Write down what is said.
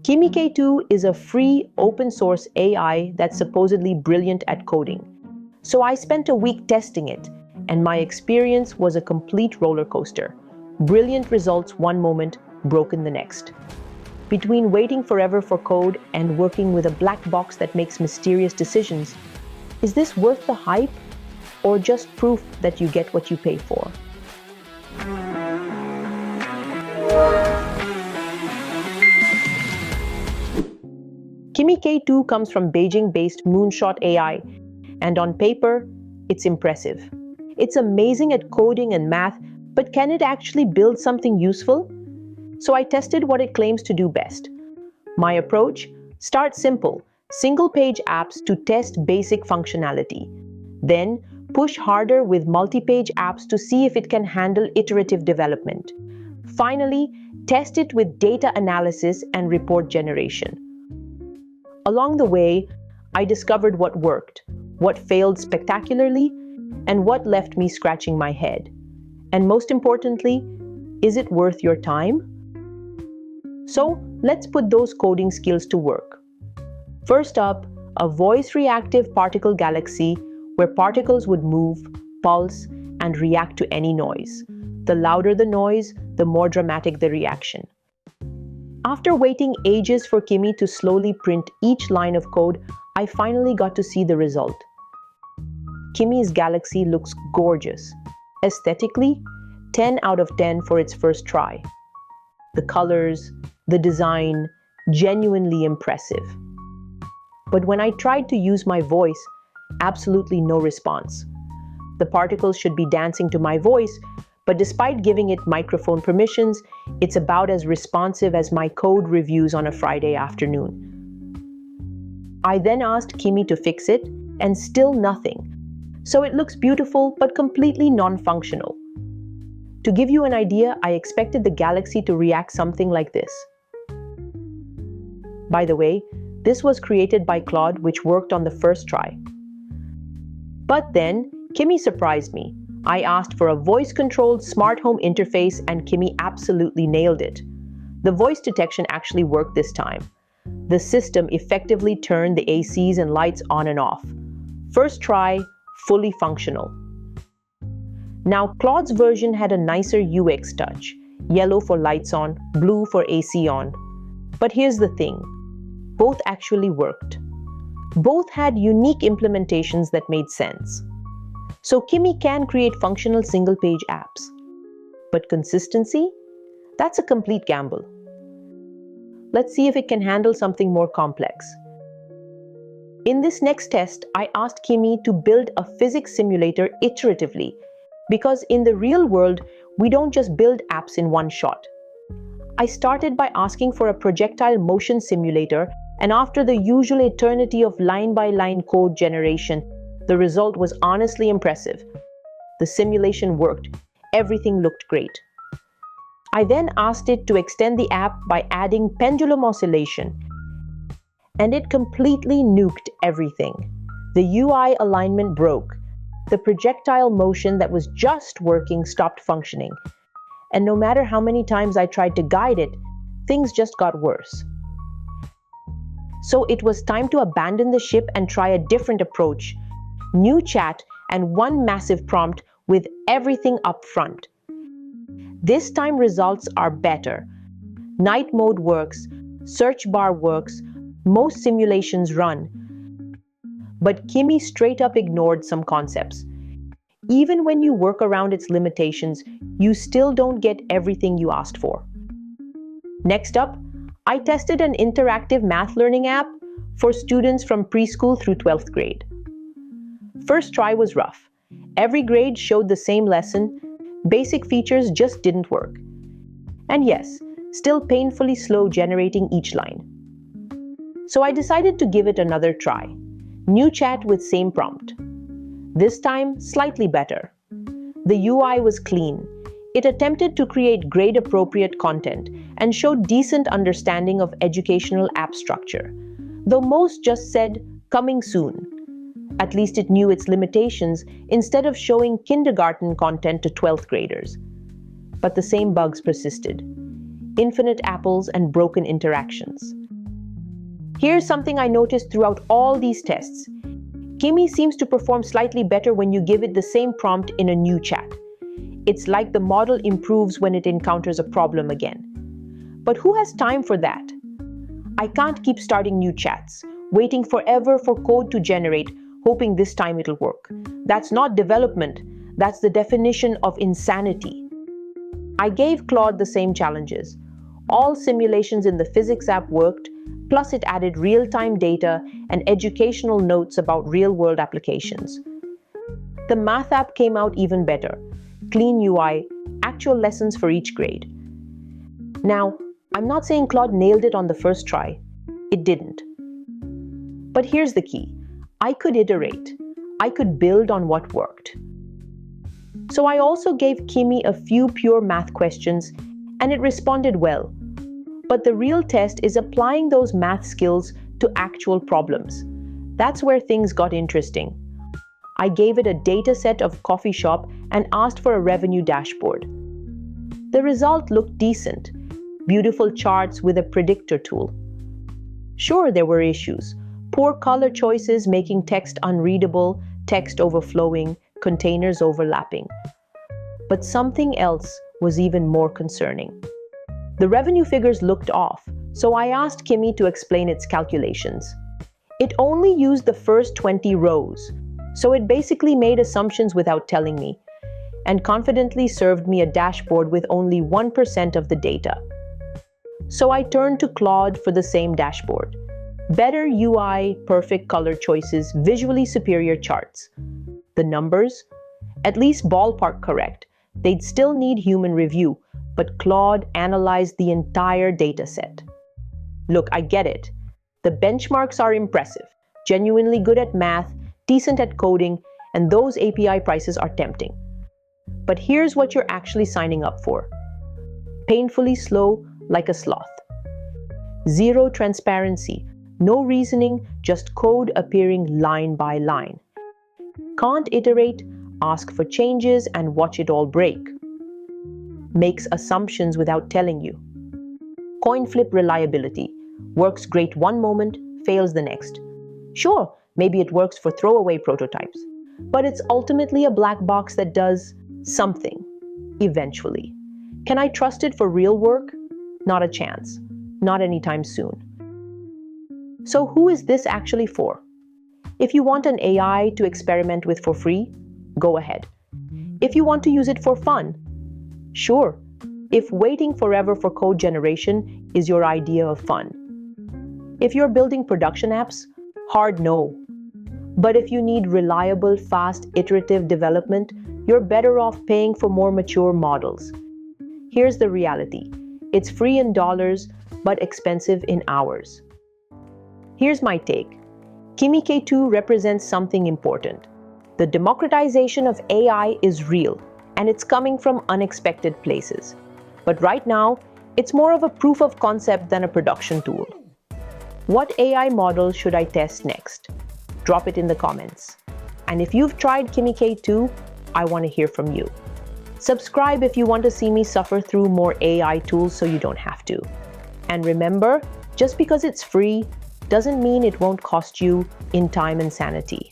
Kimi K2 is a free, open-source AI that's supposedly brilliant at coding. So I spent a week testing it, and my experience was a complete roller coaster. Brilliant results one moment, broken the next. Between waiting forever for code and working with a black box that makes mysterious decisions, is this worth the hype, or just proof that you get what you pay for? Kimi K2 comes from Beijing-based Moonshot AI, and on paper, it's impressive. It's amazing at coding and math, but can it actually build something useful? So I tested what it claims to do best. My approach? Start simple, single-page apps to test basic functionality. Then, push harder with multi-page apps to see if it can handle iterative development. Finally, test it with data analysis and report generation. Along the way, I discovered what worked, what failed spectacularly, and what left me scratching my head. And most importantly, is it worth your time? So, let's put those coding skills to work. First up, a voice-reactive particle galaxy where particles would move, pulse, and react to any noise. The louder the noise, the more dramatic the reaction. After waiting ages for Kimi to slowly print each line of code, I finally got to see the result. Kimi's galaxy looks gorgeous. Aesthetically, 10 out of 10 for its first try. The colors, the design, genuinely impressive. But when I tried to use my voice, absolutely no response. The particles should be dancing to my voice, but despite giving it microphone permissions, it's about as responsive as my code reviews on a Friday afternoon. I then asked Kimi to fix it, and still nothing. So it looks beautiful, but completely non-functional. To give you an idea, I expected the galaxy to react something like this. By the way, this was created by Claude, which worked on the first try. But then, Kimi surprised me. I asked for a voice-controlled smart home interface and Kimi absolutely nailed it. The voice detection actually worked this time. The system effectively turned the ACs and lights on and off. First try, fully functional. Now, Claude's version had a nicer UX touch. Yellow for lights on, blue for AC on. But here's the thing. Both actually worked. Both had unique implementations that made sense. So Kimi can create functional single-page apps. But consistency? That's a complete gamble. Let's see if it can handle something more complex. In this next test, I asked Kimi to build a physics simulator iteratively, because in the real world, we don't just build apps in one shot. I started by asking for a projectile motion simulator, and after the usual eternity of line-by-line code generation, the result was honestly impressive. The simulation worked. Everything looked great. I then asked it to extend the app by adding pendulum oscillation, and it completely nuked everything. The UI alignment broke. The projectile motion that was just working stopped functioning. And no matter how many times I tried to guide it, things just got worse. So it was time to abandon the ship and try a different approach. New chat and one massive prompt with everything up front. This time results are better. Night mode works, search bar works, most simulations run. But Kimi straight up ignored some concepts. Even when you work around its limitations, you still don't get everything you asked for. Next up, I tested an interactive math learning app for students from preschool through 12th grade. First try was rough. Every grade showed the same lesson. Basic features just didn't work. And yes, still painfully slow generating each line. So I decided to give it another try. New chat with same prompt. This time, slightly better. The UI was clean. It attempted to create grade-appropriate content and showed decent understanding of educational app structure, though most just said, "coming soon." At least it knew its limitations instead of showing kindergarten content to 12th graders. But the same bugs persisted. Infinite apples and broken interactions. Here's something I noticed throughout all these tests. Kimi seems to perform slightly better when you give it the same prompt in a new chat. It's like the model improves when it encounters a problem again. But who has time for that? I can't keep starting new chats, waiting forever for code to generate, hoping this time it'll work. That's not development, that's the definition of insanity. I gave Claude the same challenges. All simulations in the physics app worked, plus it added real-time data and educational notes about real-world applications. The math app came out even better. Clean UI, actual lessons for each grade. Now, I'm not saying Claude nailed it on the first try. It didn't. But here's the key. I could iterate. I could build on what worked. So I also gave Kimi a few pure math questions, and it responded well. But the real test is applying those math skills to actual problems. That's where things got interesting. I gave it a data set of coffee shop and asked for a revenue dashboard. The result looked decent. Beautiful charts with a predictor tool. Sure, there were issues. Poor color choices making text unreadable, text overflowing, containers overlapping. But something else was even more concerning. The revenue figures looked off, so I asked Kimi to explain its calculations. It only used the first 20 rows, so it basically made assumptions without telling me, and confidently served me a dashboard with only 1% of the data. So I turned to Claude for the same dashboard. Better UI, perfect color choices, visually superior charts. The numbers? At least ballpark correct. They'd still need human review, but Claude analyzed the entire data set. Look, I get it. The benchmarks are impressive, genuinely good at math, decent at coding, and those API prices are tempting. But here's what you're actually signing up for. Painfully slow, like a sloth. Zero transparency, no reasoning, just code appearing line by line. Can't iterate, ask for changes, and watch it all break. Makes assumptions without telling you. Coin flip reliability. Works great one moment, fails the next. Sure, maybe it works for throwaway prototypes, but it's ultimately a black box that does something, eventually. Can I trust it for real work? Not a chance. Not anytime soon. So who is this actually for? If you want an AI to experiment with for free, go ahead. If you want to use it for fun, sure. If waiting forever for code generation is your idea of fun. If you're building production apps, hard no. But if you need reliable, fast, iterative development, you're better off paying for more mature models. Here's the reality. It's free in dollars, but expensive in hours. Here's my take. Kimi K2 represents something important. The democratization of AI is real, and it's coming from unexpected places. But right now, it's more of a proof of concept than a production tool. What AI model should I test next? Drop it in the comments. And if you've tried Kimi K2, I want to hear from you. Subscribe if you want to see me suffer through more AI tools so you don't have to. And remember, just because it's free doesn't mean it won't cost you in time and sanity.